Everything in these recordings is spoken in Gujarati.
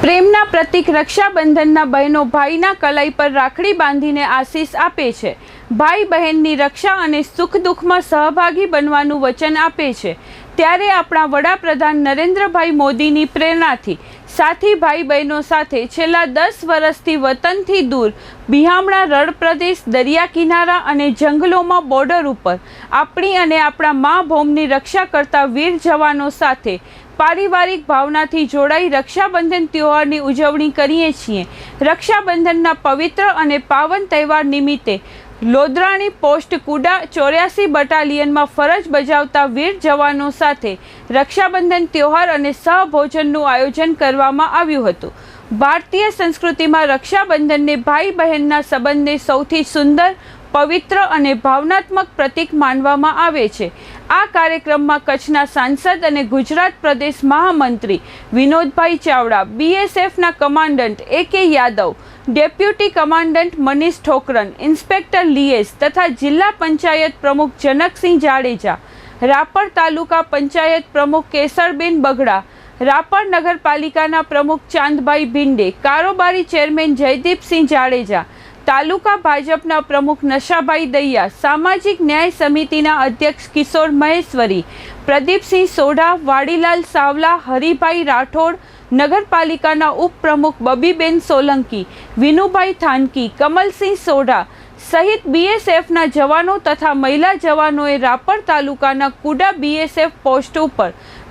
પ્રેમના પ્રતીક રક્ષાબંધનના બહેનો ભાઈના કલાઈ પર રાખડી બાંધીને આશીષ આપે છે. ભાઈ બહેનની રક્ષા અને સુખ દુઃખમાં સહભાગી બનવાનું વચન આપે છે. ત્યારે આપણા વડાપ્રધાન નરેન્દ્રભાઈ મોદીની પ્રેરણાથી સાથી ભાઈ બહેનો સાથે છેલ્લા 10 વર્ષથી વતનથી દૂર બિહામણા રણ પ્રદેશ, દરિયા કિનારા અને જંગલોમાં બોર્ડર ઉપર આપણી અને આપણા મા ભૂમિની રક્ષા કરતા વીર જવાનો સાથે પારિવારિક ભાવનાથી જોડાઈ રક્ષાબંધન તહેવારની ઉજવણી કરીએ છીએ. રક્ષાબંધનના પવિત્ર અને પાવન તહેવાર નિમિત્તે લોધરાણી પોસ્ટ કુડા 84 બટાલિયનમાં ફરજ બજાવતા વીર જવાનો સાથે રક્ષાબંધન તહેવાર અને સહભોજનનું આયોજન કરવામાં આવ્યું હતું. ભારતીય સંસ્કૃતિમાં રક્ષાબંધનને ભાઈ બહેનના સંબંધને સૌથી સુંદર, પવિત્ર અને ભાવનાત્મક પ્રતીક માનવામાં આવે છે. આ કાર્યક્રમમાં કચ્છના સાંસદ અને ગુજરાત પ્રદેશ મહામંત્રી વિનોદભાઈ ચાવડા, બીએસએફના commandant A K. Yadav, deputy commandant Manish Thokaran, inspector લીએસ તથા જિલ્લા પંચાયત પ્રમુખ જનકસિંહ જાડેજા, રાપર તાલુકા પંચાયત પ્રમુખ કેસરબેન બગડા, રાપર નગરપાલિકાના પ્રમુખ ચાંદભાઈ ભિંડે, કારોબારી ચેરમેન જયદીપસિંહ જાડેજા, તાલુકા ભાજપના પ્રમુખ નશાભાઈ દૈયા, સામાજિક ન્યાય સમિતિના અધ્યક્ષ કિશોર મહેશ્વરી, પ્રદીપસિંહ સોઢા, વાડીલાલ સાવલા, હરિભાઈ રાઠોડ, નગરપાલિકાના ઉપપ્રમુખ બબીબેન સોલંકી, વિનુભાઈ થાનકી, કમલસિંહ સોઢા સહિત બીએસએફના જવાનો તથા મહિલા જવાનોએ રાપર તાલુકાના કુડા બીએસએફ પોસ્ટ ઉપર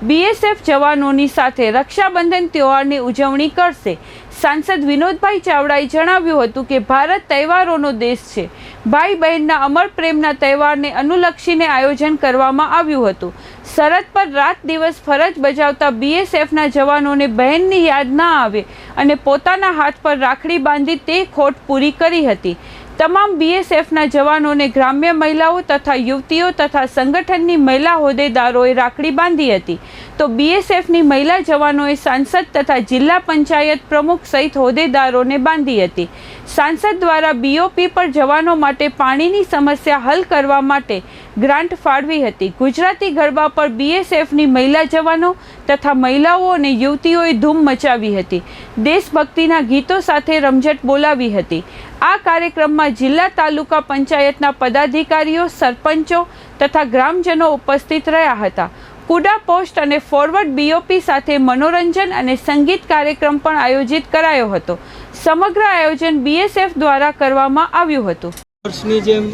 બીએસએફ જવાનોની સાથે રક્ષાબંધન તહેવારની ઉજવણી કરશે. સાંસદ વિનોદભાઈ ચાવડાએ જણાવ્યું હતું કે ભારત તહેવારોનો દેશ છે. ભાઈ બહેનના અમર પ્રેમના તહેવારને અનુલક્ષીને આયોજન કરવામાં આવ્યું હતું. સરહદ પર રાત દિવસ ફરજ બજાવતા બીએસએફના જવાનોને બહેનની યાદ ના આવે અને પોતાના હાથ પર રાખડી બાંધી તે ખોટ પૂરી કરી હતી. તમામ બીએસએફના જવાનોને ગ્રામ્ય મહિલાઓ તથા યુવતીઓ તથા સંગઠનની મહિલા હોદ્દેદારોએ રાખડી બાંધી હતી. તો બીએસએફની મહિલા જવાનોએ સાંસદ તથા જિલ્લા પંચાયત પ્રમુખ સહિત હોદ્દેદારોને બાંધી હતી. સાંસદ દ્વારા બીઓપી પર જવાનો માટે પાણીની સમસ્યા હલ કરવા માટે ગ્રાન્ટ ફાળવી હતી. ગુજરાતી ગરબા પર બીએસએફની મહિલા જવાનો તથા મહિલાઓ અને યુવતીઓએ ધૂમ મચાવી હતી. દેશભક્તિના ગીતો સાથે રમઝટ બોલાવી હતી. આ કાર્યક્રમમાં જિલ્લા તાલુકા પંચાયતના પદાધિકારીઓ, સરપંચો તથા ગ્રામજનો ઉપસ્થિત રહ્યા હતા. કુડા પોસ્ટ અને ફોરવર્ડ બીઓપી સાથે મનોરંજન અને સંગીત કાર્યક્રમ પણ આયોજિત કરાયો હતો. સમગ્ર આયોજન બીએસએફ દ્વારા કરવામાં આવ્યું હતું. વર્ષની જેમ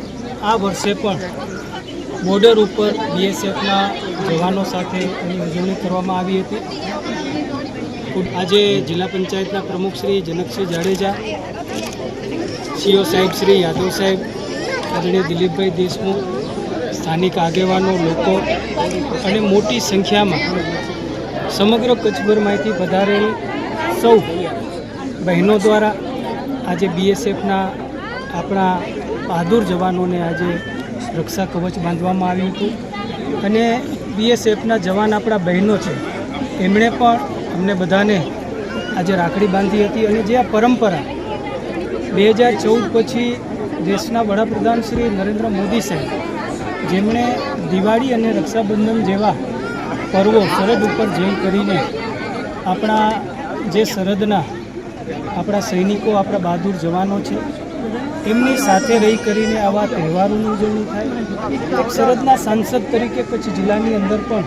આ વર્ષે પણ બોર્ડર ઉપર બીએસએફના જવાનો સાથે એની ઉજવણી કરવામાં આવી હતી. આજે જિલ્લા પંચાયતના પ્રમુખ શ્રી જનકસિંહ જાડેજા, સીઓ સાહેબ શ્રી યાદવ સાહેબ, આદરણીય દિલીપભાઈ દેશમુખ, સ્થાનિક આગેવાનો, લોકો અને મોટી સંખ્યામાં સમગ્ર કચ્છભરમાંથી પધારેલી સૌ બહેનો દ્વારા આજે બીએસએફના આપણા બહાદુર જવાનોને આજે રક્ષા કવચ બાંધવામાં આવ્યું હતું. અને બીએસએફના જવાન આપણા બહેનો છે, એમણે પણ અમને બધાને આજે રાખડી બાંધી હતી. અને જે આ પરંપરા 2014 પછી દેશના વડાપ્રધાન શ્રી નરેન્દ્ર મોદી સાહેબ, જેમણે દિવાળી અને રક્ષાબંધન જેવા પર્વો સરહદ ઉપર જઈ કરીને આપણા જે સરહદના આપણા સૈનિકો, આપણા બહાદુર જવાનો છે, એમની સાથે રહી કરીને આવા તહેવારોની ઉજવણી થાય. એક સરહદના સાંસદ તરીકે કચ્છ જિલ્લાની અંદર પણ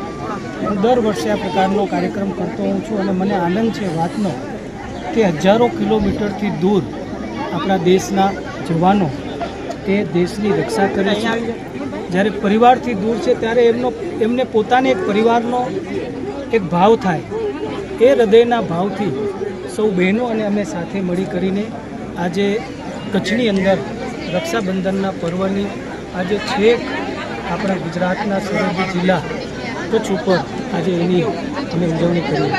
હું દર વર્ષે આ પ્રકારનો કાર્યક્રમ કરતો હોઉં છું. અને મને આનંદ છે વાતનો કે હજારો કિલોમીટરથી દૂર આપણા દેશના જવાનો તે દેશની રક્ષા કરે છે. જ્યારે પરિવારથી દૂર છે ત્યારે એમને પોતાને એક પરિવારનો એક ભાવ થાય. એ હૃદયના ભાવથી સૌ બહેનો અને અમે સાથે મળી કરીને આજે કચ્છની અંદર રક્ષાબંધનના પર્વની આજે છેક આપણા ગુજરાતના સરહદી જિલ્લા કચ્છ ઉપર આજે એની અમે ઉજવણી કરી.